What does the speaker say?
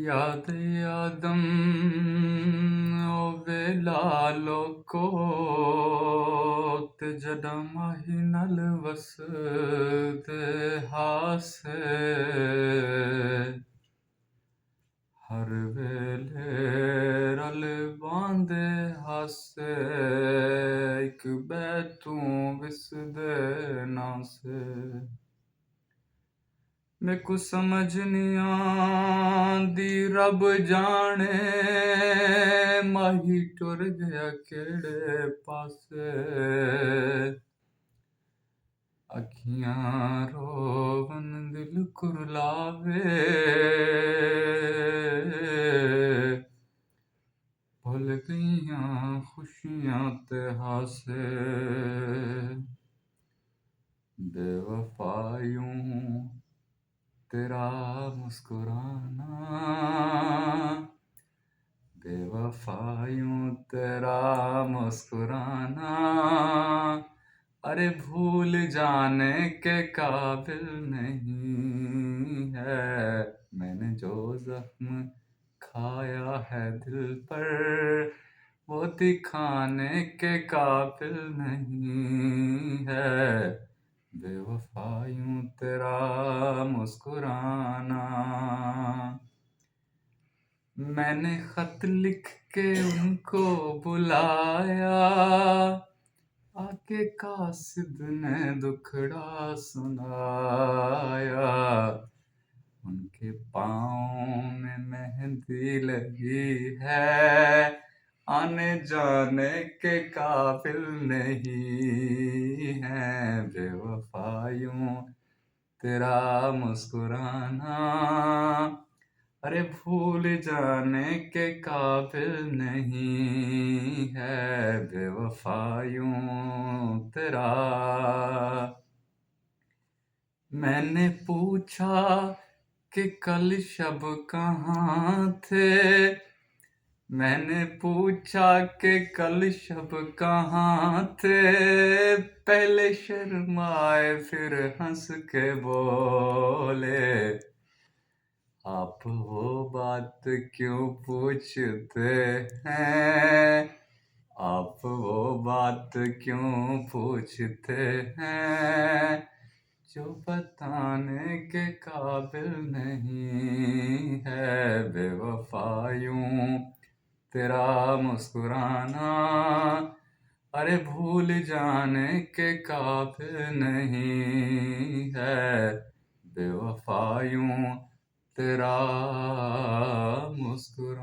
याद आदम ओ वेला लोको ते जॾां माही नल वसदे हासे हर वेले रल बांदे हासे इक बैतू विसदे नासे मेकू समझ नहीं आंदी रब जाने माही टुर गया केड़े पासे अखियां रोवन दिल कुरलावे भुल गईयां खुशियां ते हासे बेवफायूं तेरा मुस्कुराना बेवफायूं तेरा मुस्कुराना अरे भूल जाने के काबिल नहीं है मैंने जो जख्म खाया है दिल पर वो दिखाने के काबिल नहीं है बेवफायूं तेरा मुस्कुराना मैंने खत लिख के उनको बुलाया आके कासिद ने दुखड़ा सुनाया उनके पाँव में मेहंदी लगी है आने जाने के काबिल नहीं है बेवफायूं तेरा मुस्कुराना अरे भूल जाने के काबिल नहीं है बेवफायूं तेरा मैंने पूछा कि कल शब कहाँ थे मैंने पूछा कि कल शब कहाँ थे पहले शर्माए फिर हंस के बोले आप वो बात क्यों पूछते हैं आप वो बात क्यों पूछते हैं जो बताने के काबिल नहीं है बेवफायूं तेरा मुस्कुराना अरे भूल जाने के काबिल नहीं है बेवफायूं तेरा मुस्कुराना